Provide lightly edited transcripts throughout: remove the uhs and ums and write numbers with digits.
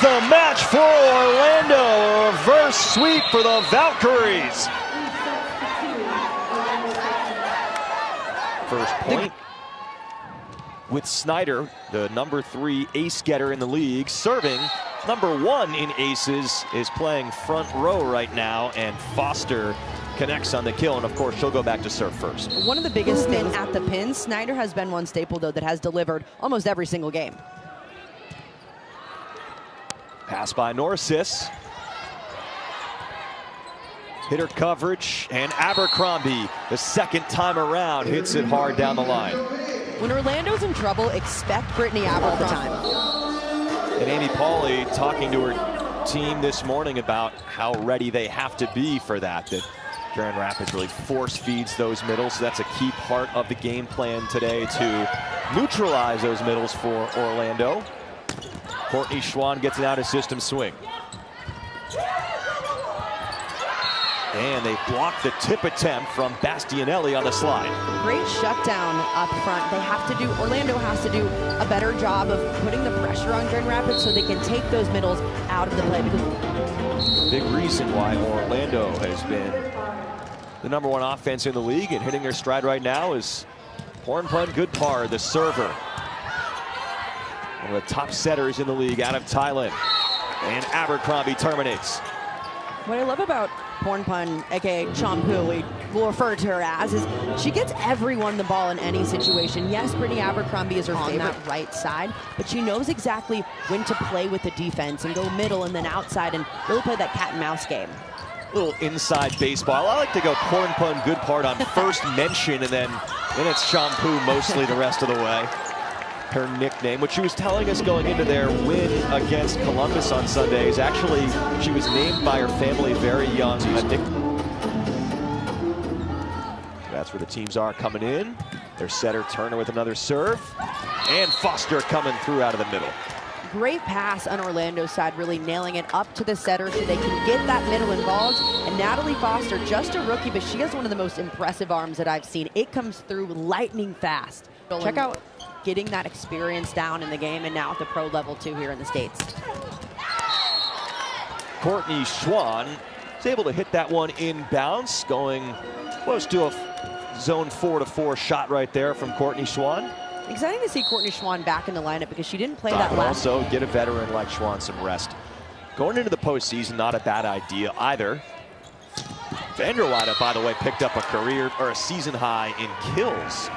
the match for Orlando. A reverse sweep for the Valkyries. First point with Snyder, the #3 ace getter in the league, serving. #1 in aces is playing front row right now, and Foster connects on the kill, and of course she'll go back to serve first. One of the biggest things at the pin, Snyder has been one staple though that has delivered almost every single game. Pass by Norris. Hitter coverage, and Abercrombie, the second time around, hits it hard down the line. When Orlando's in trouble, expect Brittany Aber all the time. And Amy Pauley talking to her team this morning about how ready they have to be for that Grand Rapids really force feeds those middles, so that's a key part of the game plan today to neutralize those middles for Orlando. Courtney Schwann gets it out of system swing. And they block the tip attempt from Bastianelli on the slide. Great shutdown up front. Orlando has to do a better job of putting the pressure on Grand Rapids so they can take those middles out of the play. Big reason why Orlando has been the #1 offense in the league, and hitting their stride right now is Pr Goodpar, the server. One of the top setters in the league out of Thailand. And Abercrombie terminates. What I love about Pornpun, aka Champu, we will refer to her as, is she gets everyone the ball in any situation. Yes, Brittany Abercrombie is her favorite on that right side, but she knows exactly when to play with the defense and go middle and then outside and really play that cat and mouse game. Little inside baseball. I like to go Pornpun Goodpart on first mention, and then it's Champu mostly the rest of the way. Her nickname, which she was telling us going into their win against Columbus on Sunday, is actually she was named by her family very young. That's where the teams are coming in. Their setter Turner with another serve, and Foster coming through out of the middle. Great pass on Orlando's side, really nailing it up to the setter so they can get that middle involved. And Natalie Foster, just a rookie, but she has one of the most impressive arms that I've seen. It comes through lightning fast. Check out getting that experience down in the game, and now at the pro level too here in the States. Courtney Schwann is able to hit that one in bounce, going close to a zone 4-4 shot right there from Courtney Schwann. Exciting to see Courtney Schwann back in the lineup because she didn't play that last. Also get a veteran like Schwann some rest. Going into the postseason, not a bad idea either. Vanderweyde, by the way, picked up a season high in kills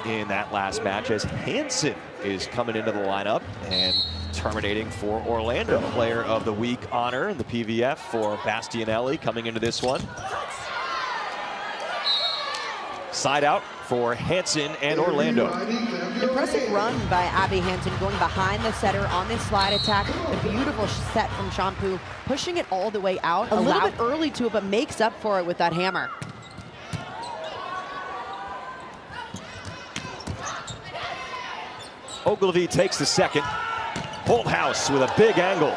in that last match, as Hansen is coming into the lineup and terminating for Orlando. Player of the Week honor in the PVF for Bastianelli coming into this one. Side out for Hansen and Orlando. Impressive run by Abby Hansen, going behind the setter on this slide attack. A beautiful set from Champu, pushing it all the way out. A little bit early to it, but makes up for it with that hammer. Ogilvy takes the second. Holthouse with a big angle.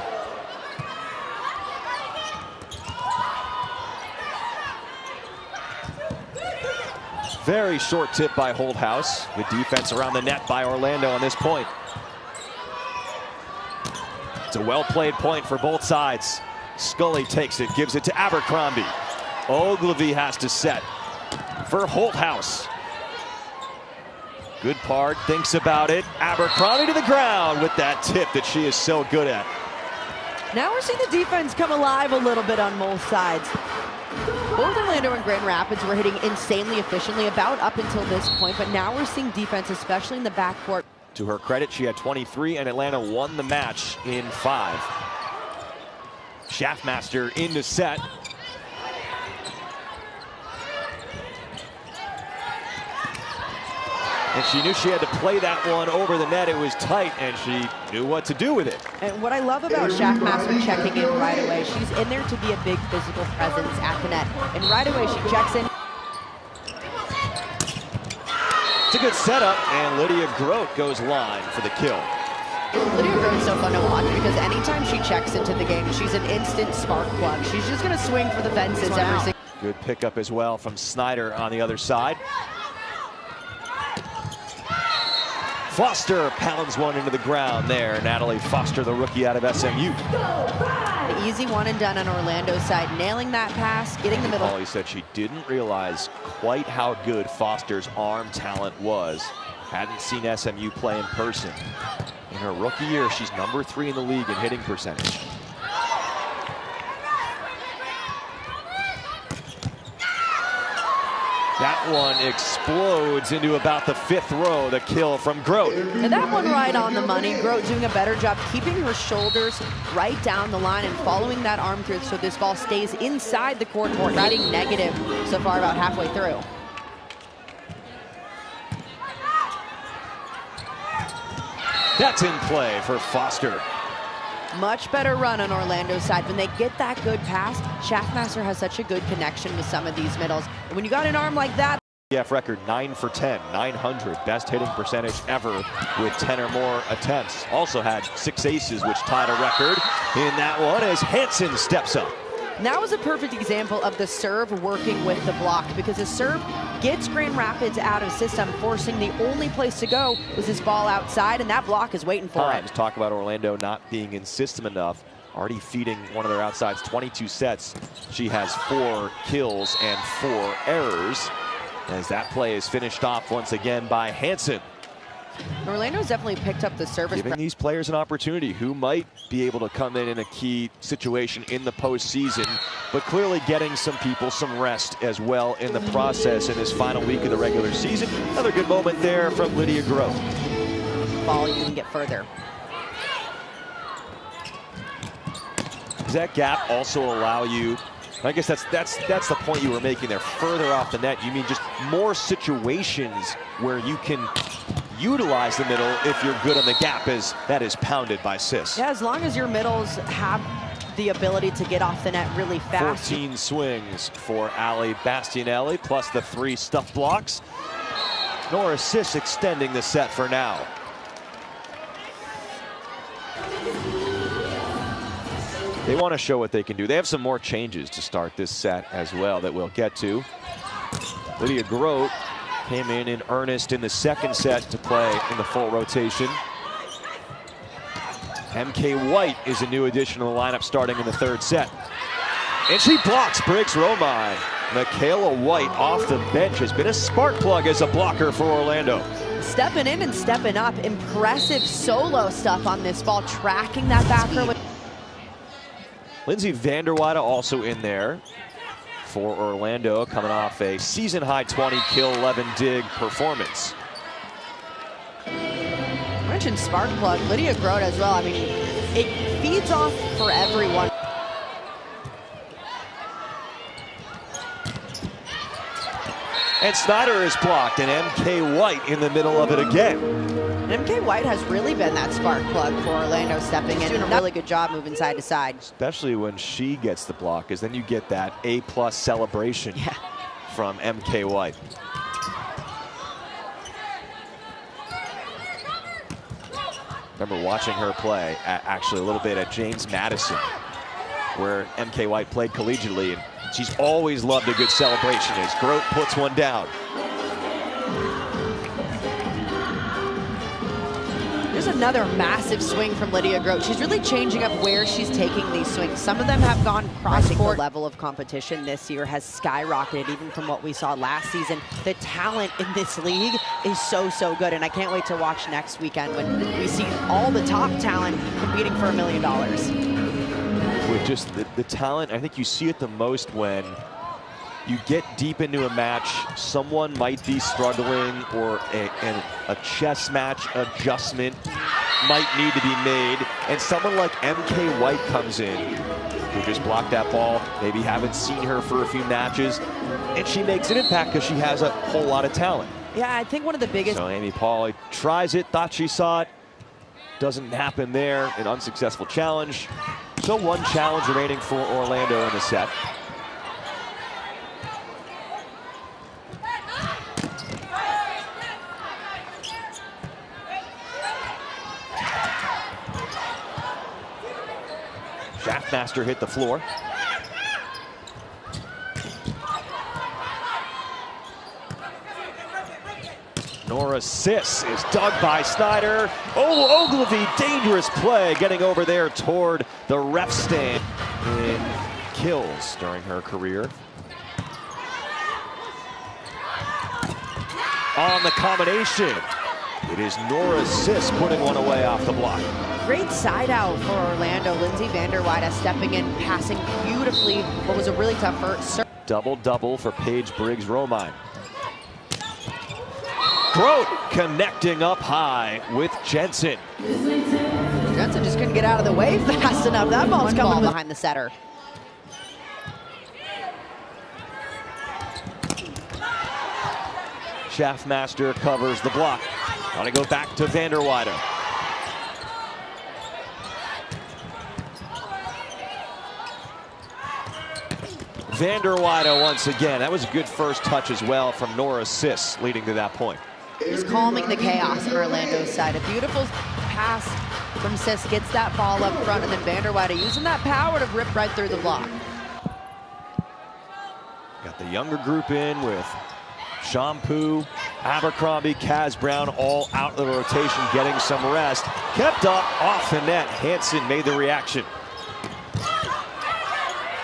Very short tip by Holthouse. Good defense around the net by Orlando on this point. It's a well-played point for both sides. Scully takes it, gives it to Abercrombie. Ogilvy has to set for Holthouse. Goodpart thinks about it. Abercrombie to the ground with that tip that she is so good at. Now we're seeing the defense come alive a little bit on both sides. Both Orlando and Grand Rapids were hitting insanely efficiently about up until this point, but now we're seeing defense, especially in the backcourt. To her credit, she had 23, and Atlanta won the match in 5. Schaffmaster in the set. And she knew she had to play that one over the net. It was tight, and she knew what to do with it. And what I love about Schaffmaster checking in right away, she's in there to be a big physical presence at the net. And right away, she checks in. It's a good setup, and Lydia Grote goes line for the kill. Lydia Grote's so fun to watch because anytime she checks into the game, she's an instant spark plug. She's just going to swing for the fences every single. Good pickup as well from Snyder on the other side. Foster pounds one into the ground there. Natalie Foster, the rookie out of SMU. The easy one and done on Orlando's side, nailing that pass, getting the middle. He said she didn't realize quite how good Foster's arm talent was. Hadn't seen SMU play in person. In her rookie year, she's number 3 in the league in hitting percentage. That one explodes into about the 5th row, the kill from Grote. And that one right on the money. Grote doing a better job keeping her shoulders right down the line and following that arm through so this ball stays inside the court, hitting negative so far about halfway through. That's in play for Foster. Much better run on Orlando's side. When they get that good pass, Schaffmaster has such a good connection with some of these middles. And when you got an arm like that. EF record 9 for 10, 900, best hitting percentage ever with 10 or more attempts. Also had 6 aces, which tied a record in that one as Hansen steps up. And that was a perfect example of the serve working with the block, because the serve gets Grand Rapids out of system, forcing the only place to go was this ball outside, and that block is waiting for it. Talk about Orlando not being in system enough. Already feeding one of their outsides 22 sets. She has 4 kills and 4 errors as that play is finished off once again by Hansen. Orlando's definitely picked up the service. Giving these players an opportunity who might be able to come in a key situation in the postseason, but clearly getting some people some rest as well in the process in this final week of the regular season. Another good moment there from Lydia Grote. Ball, you can get further. Does that gap also allow you? I guess that's the point you were making there. Further off the net, you mean just more situations where you can utilize the middle if you're good on the gap as that is pounded by Sis. Yeah, as long as your middles have the ability to get off the net really fast. 14 swings for Ali Bastianelli plus the 3 stuff blocks. Nora Sis extending the set for now. They want to show what they can do. They have some more changes to start this set as well that we'll get to. Lydia Grote came in earnest in the 2nd set to play in the full rotation. MK White is a new addition to the lineup starting in the 3rd set. And she blocks Briggs Romine. Michaela White off the bench has been a spark plug as a blocker for Orlando. Stepping in and stepping up. Impressive solo stuff on this ball, tracking that back row. Lindsay Vanderweyde also in there for Orlando, coming off a season-high 20 kill, 11 dig performance. Mentioned spark plug, Lydia Grote as well. I mean, it feeds off for everyone. And Snyder is blocked, and MK White in the middle of it again. And MK White has really been that spark plug for Orlando, stepping in. Doing a really good job moving side to side. Especially when she gets the block, because then you get that A+ celebration from MK White. Remember watching her play actually a little bit at James Madison, where MK White played collegiately, and she's always loved a good celebration as Grote puts one down. There's another massive swing from Lydia Grote. She's really changing up where she's taking these swings. Some of them have gone cross-court. The level of competition this year has skyrocketed even from what we saw last season. The talent in this league is so good, and I can't wait to watch next weekend when we see all the top talent competing for $1 million. With just the talent, I think you see it the most when you get deep into a match, someone might be struggling, or a chess match adjustment might need to be made, and someone like MK White comes in, who just blocked that ball, maybe haven't seen her for a few matches, and she makes an impact because she has a whole lot of talent. Yeah, I think one of the biggest... So Amy Pauli tries it, thought she saw it, doesn't happen there, an unsuccessful challenge. So 1 challenge remaining for Orlando in the set. Schaffmaster hit the floor. Nora Sis is dug by Snyder. Oh, Ogilvy, dangerous play, getting over there toward the ref stand in kills during her career. On the combination, it is Nora Sis putting one away off the block. Great side out for Orlando. Lindsay Vanderweide stepping in, passing beautifully. What was a really tough first. Double-double for Paige Briggs-Romine. Grote connecting up high with Jensen. Jensen just couldn't get out of the way fast enough. That ball's coming behind the setter. Schaffmaster covers the block. Got to go back to Vanderweide. Vanderweide once again. That was a good first touch as well from Nora Sis, leading to that point. Just calming the chaos on Orlando's side. A beautiful pass from Sis, gets that ball up front, and then Vanderweide using that power to rip right through the block. Got the younger group in with Shampoo, Abercrombie, Kaz Brown all out of the rotation, getting some rest. Kept up off the net. Hansen made the reaction.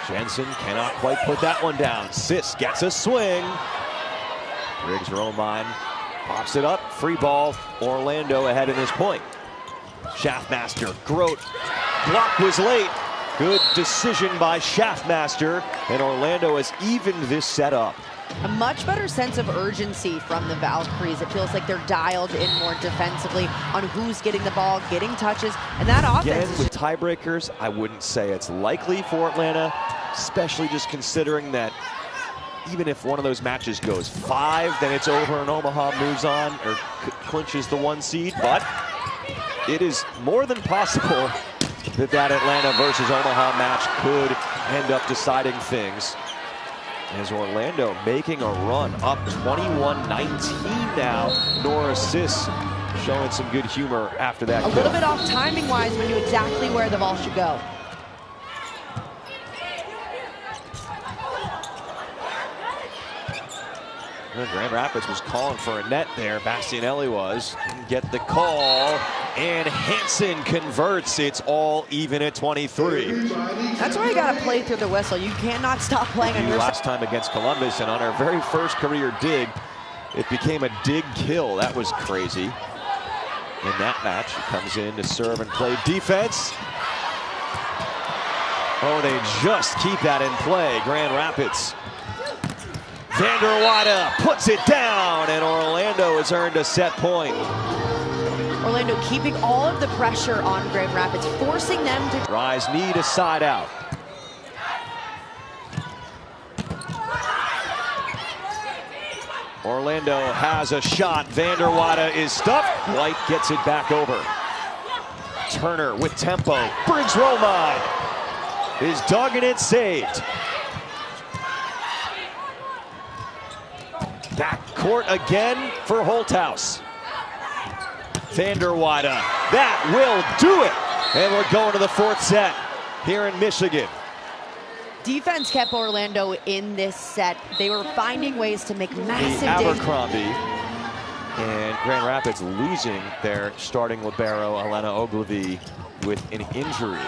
Jensen cannot quite put that one down. Sis gets a swing. Briggs-Romine pops it up. Free ball. Orlando ahead in this point. Schaffmaster, Grote. Block was late. Good decision by Schaffmaster. And Orlando has evened this setup. A much better sense of urgency from the Valkyries. It feels like they're dialed in more defensively on who's getting the ball, getting touches, and that offense. Again, with tiebreakers, I wouldn't say it's likely for Atlanta, especially just considering that even if one of those matches goes 5, then it's over and Omaha moves on or clinches the 1 seed. But it is more than possible that that Atlanta versus Omaha match could end up deciding things. As Orlando making a run up 21-19 now. Nora Sis showing some good humor after that. A little bit off timing-wise, but knew exactly where the ball should go. Grand Rapids was calling for a net there. Bastianelli was. Didn't get the call. And Hansen converts. It's all even at 23. That's why you got to play through the whistle. You cannot stop playing on your side. Last time against Columbus, and on our very first career dig, it became a dig kill. That was crazy. In that match, he comes in to serve and play defense. Oh, they just keep that in play. Grand Rapids. Vanderweide puts it down, and Orlando has earned a set point. Orlando keeping all of the pressure on Grand Rapids, forcing them to rise knee to side out. Orlando has a shot. Vanderweide is stuffed. White gets it back over. Turner with tempo. Briggs-Romine is dug and it's saved. Back court again for Holthouse. Vanderweide, that will do it. And we're going to the 4th set here in Michigan. Defense kept Orlando in this set. They were finding ways to make massive Abercrombie and Grand Rapids losing their starting libero, Elena Ogilvy, with an injury.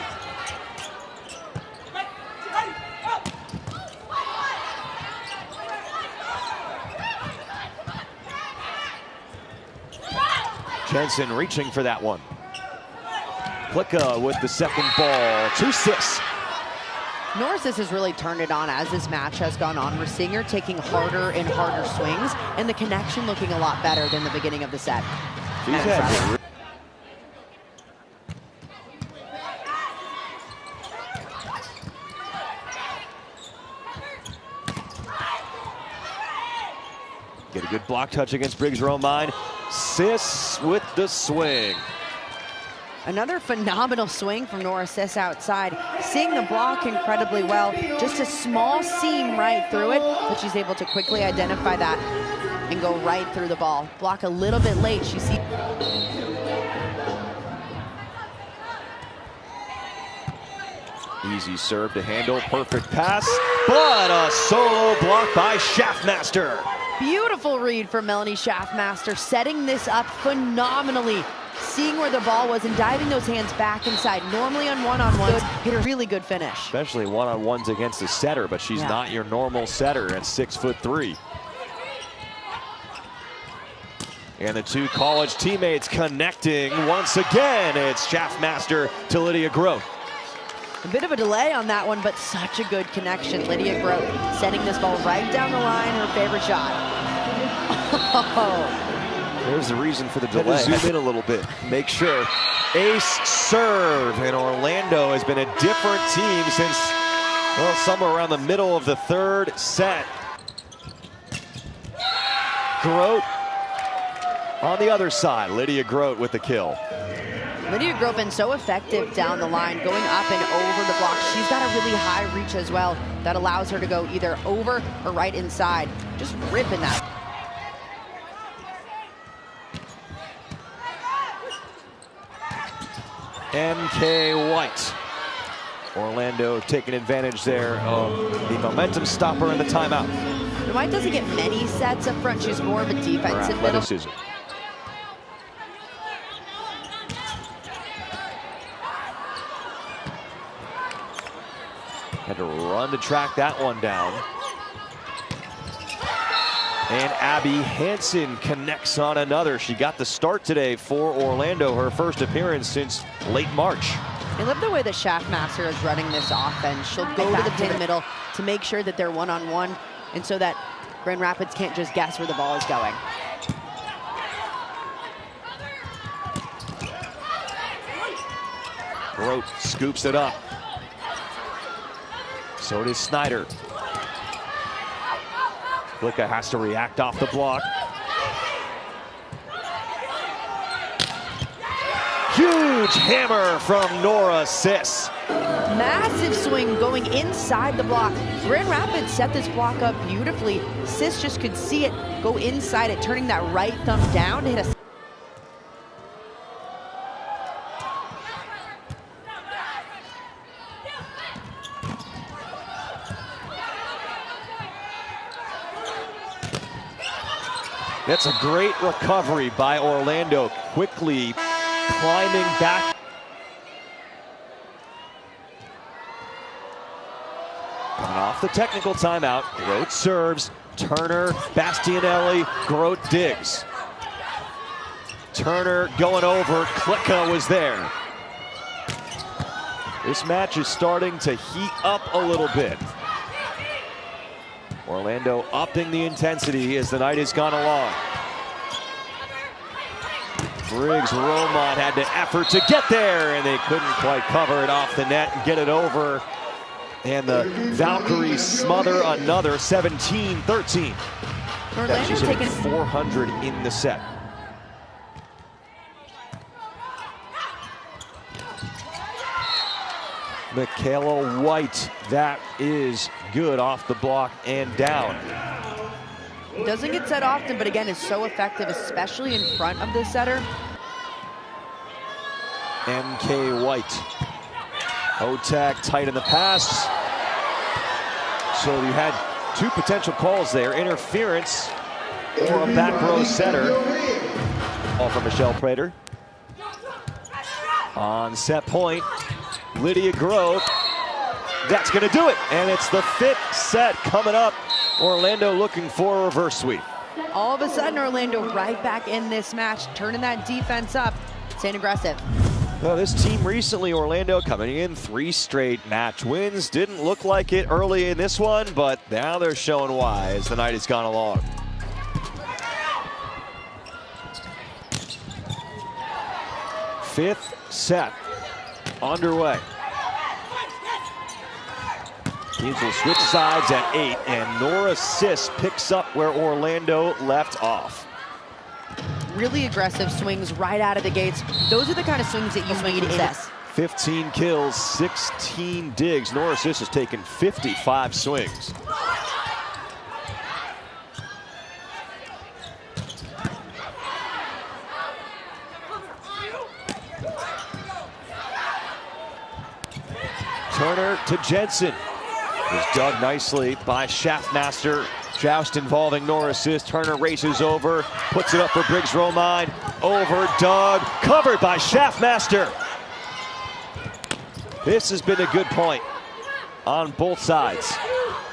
Jensen reaching for that one. Plicka with the second ball to Sis. Nora Sis has really turned it on as this match has gone on. We're seeing her taking harder and harder swings, and the connection looking a lot better than the beginning of the set. Get a good block touch against Briggs-Romine. Sis with the swing. Another phenomenal swing from Nora Sis outside. Seeing the block incredibly well. Just a small seam right through it, but she's able to quickly identify that and go right through the ball. Block a little bit late. She sees. Easy serve to handle, perfect pass, but a solo block by Schaffmaster. Beautiful read from Melanie Schaffmaster, setting this up phenomenally. Seeing where the ball was and diving those hands back inside. Normally on one-on-ones, hit a really good finish. Especially one-on-ones against a setter, but she's not your normal setter at 6'3". And the two college teammates connecting once again. It's Schaffmaster to Lydia Grote. A bit of a delay on that one, but such a good connection. Lydia Grote sending this ball right down the line, her favorite shot. Oh. There's the reason for the delay. Zoom in a little bit, make sure. Ace serve, and Orlando has been a different team since, well, somewhere around the middle of the third set. Grote on the other side. Lydia Grote with the kill. Lydia Grote been so effective down the line, going up and over the block. She's got a really high reach as well that allows her to go either over or right inside. Just ripping that. MK White. Orlando taking advantage there of the momentum stopper and the timeout. White doesn't get many sets up front. She's more of a defensive middle. Had to run to track that one down. And Abby Hansen connects on another. She got the start today for Orlando, her first appearance since late March. I love the way that Schaffmaster is running this offense. She'll go to the pin middle to make sure that they're one-on-one, and so that Grand Rapids can't just guess where the ball is going. Grote scoops it up. So does Snyder. Flicka has to react off the block. Huge hammer from Nora Sis. Massive swing going inside the block. Grand Rapids set this block up beautifully. Sis just could see it go inside it, turning that right thumb down to hit a... That's a great recovery by Orlando, quickly climbing back. Coming off the technical timeout, Grote serves, Turner, Bastianelli, Grote digs. Turner going over, Klicka was there. This match is starting to heat up a little bit. Orlando upping the intensity as the night has gone along. Briggs Romont had the effort to get there, and they couldn't quite cover it off the net and get it over. And the Valkyries smother another 17-13. She's hitting 400 in the set. Michaela White, that is good off the block and down. Doesn't get set often, but again, is so effective, especially in front of the setter. MK White. Otak tight in the pass. So you had two potential calls there, interference or a back row setter. All from Michelle Prater. On set point, Lydia Grote. That's gonna do it, and it's the fifth set coming up. Orlando looking for a reverse sweep. All of a sudden, Orlando right back in this match, turning that defense up, staying aggressive. Well, this team recently, Orlando, coming in 3 straight match wins. Didn't look like it early in this one, but now they're showing why as the night has gone along. Fifth set underway. Teams will switch sides at 8, and Nora Sis picks up where Orlando left off. Really aggressive swings right out of the gates. Those are the kind of swings that you need in this. 15 kills, 16 digs. Nora Sis has taken 55 swings. Turner to Jensen. Was dug nicely by Schaffmaster. Joust involving Norris. Turner races over, puts it up for Briggs Romine. Over dug, covered by Shaftmaster. This has been a good point on both sides.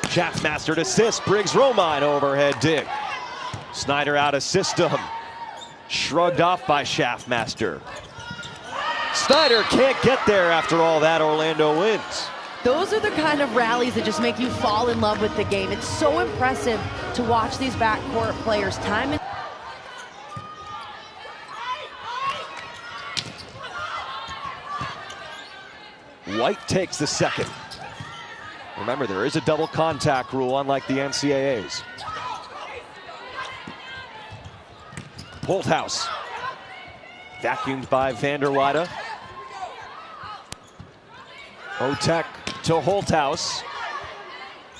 Shaftmaster to assist, Briggs Romine overhead dig. Snyder out of system. Shrugged off by Shaftmaster. Snyder can't get there after all that. Orlando wins. Those are the kind of rallies that just make you fall in love with the game. It's so impressive to watch these backcourt players time and White takes the second. Remember, there is a double contact rule, unlike the NCAAs. Holthouse. Vacuumed by Vanderwaide. Otek to Holthouse.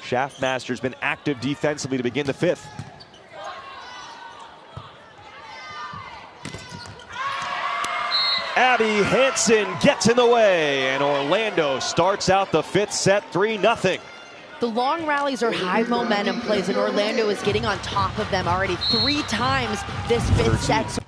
Shaftmaster's been active defensively to begin the fifth. Abby Hansen gets in the way, and Orlando starts out the fifth set 3-0. the long rallies are high momentum plays, and Orlando is getting on top of them already 3 times this fifth set.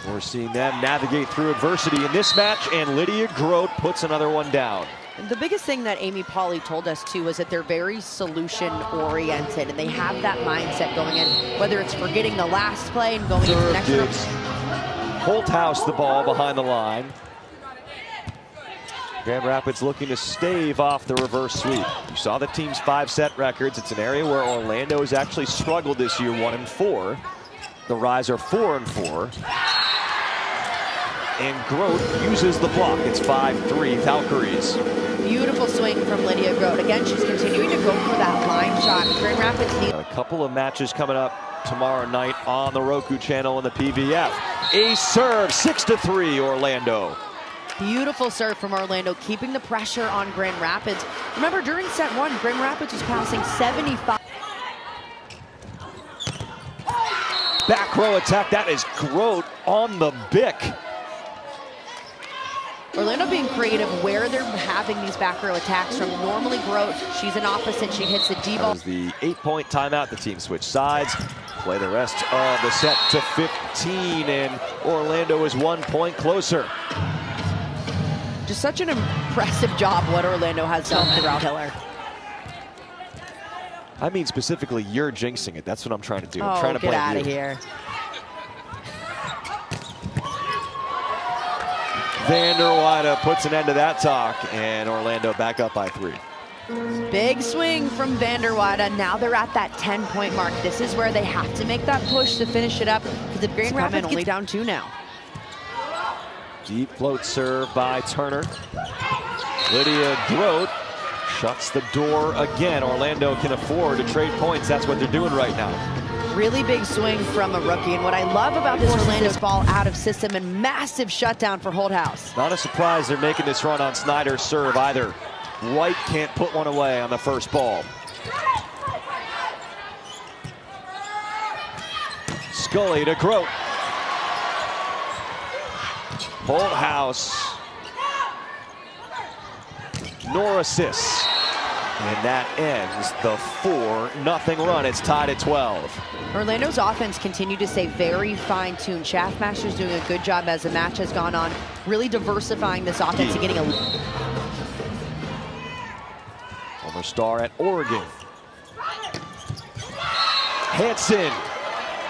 We're seeing them navigate through adversity in this match, and Lydia Grote puts another one down. The biggest thing that Amy Pauley told us too is that they're very solution oriented, and they have that mindset going in, whether it's forgetting the last play and going into the next round. Holthouse the ball behind the line. Grand Rapids looking to stave off the reverse sweep. You saw the team's 5-set records. It's an area where Orlando has actually struggled this year, 1-4. The Rise are 4-4. And Grote uses the block. It's 5-3 Valkyries. Beautiful swing from Lydia Grote. Again, she's continuing to go for that line shot. Grand Rapids need a couple of matches coming up tomorrow night on the Roku channel and the PVF. Ace serve, 6-3 Orlando. Beautiful serve from Orlando, keeping the pressure on Grand Rapids. Remember, during set 1, Grand Rapids was passing 75. Back row attack, that is Grote on the bick. Orlando being creative where they're having these back row attacks from. Normally Grote, she's an opposite, she hits the D-ball. That was the 8-point timeout. The team switched sides, play the rest of the set to 15, and Orlando is 1 point closer. Just such an impressive job what Orlando has done throughout Killer. I mean specifically, you're jinxing it. That's what I'm trying to do. I'm Oh, trying to get play out you. of here. Vanderwaide puts an end to that talk, and Orlando back up by 3. Big swing from Vanderwaide. Now they're at that 10-point mark. This is where they have to make that push to finish it up, because if Grand Rapids only down 2 now. Deep float serve by Turner. Lydia Grote shuts the door again. Orlando can afford to trade points. That's what they're doing right now. Really big swing from a rookie, and what I love about this Orlando's ball out of system and massive shutdown for Holthouse. Not a surprise they're making this run on Snyder's serve either. White can't put one away on the first ball. Scully to Grote. Holthouse. Norris. And that ends the 4-0 run. It's tied at 12. Orlando's offense continued to stay very fine-tuned. Shaftmaster's doing a good job as the match has gone on, really diversifying this offense and getting a former star at Oregon. Hansen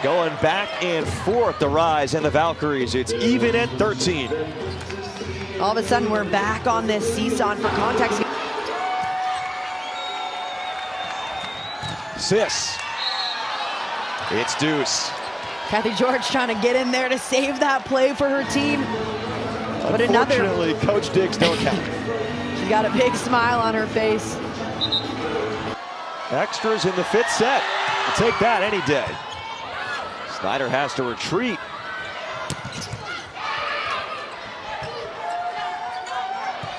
going back and forth, the Rise and the Valkyries. It's even at 13. All of a sudden, we're back on this seesaw for context. Sis. It's Deuce. Kathy George trying to get in there to save that play for her team. But unfortunately, Coach Diggs don't count. She got a big smile on her face. Extras in the 5th set. We'll take that any day. Snyder has to retreat.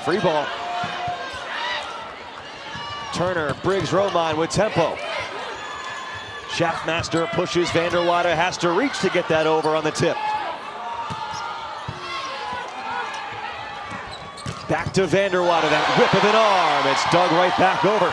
Free ball. Turner, Briggs Romine with tempo. Shaftmaster pushes, Vanderwaide has to reach to get that over on the tip. to Vanderwater, that whip of an arm. It's dug right back over.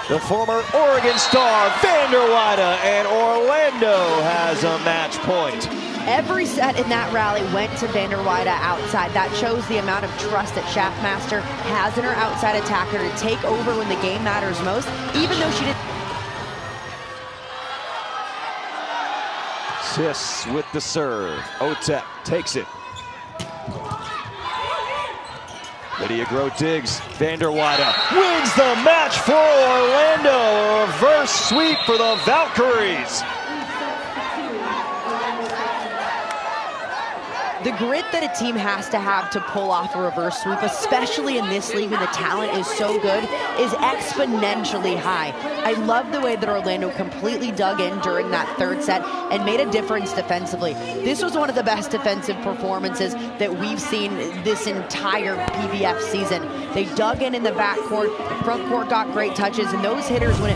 The former Oregon star, Vanderwater, and Orlando has a match point. Every set in that rally went to Vanderwater outside. That shows the amount of trust that Schaffmaster has in her outside attacker to take over when the game matters most, even though she didn't. Sis with the serve. Otep takes it. Lydia Groh digs. Vanderwater wins the match for Orlando. A reverse sweep for the Valkyries. The grit that a team has to have to pull off a reverse sweep, especially in this league when the talent is so good, is exponentially high. I love the way that Orlando completely dug in during that third set and made a difference defensively. This was one of the best defensive performances that we've seen this entire PVF season. They dug in the backcourt, front court got great touches, and those hitters, when it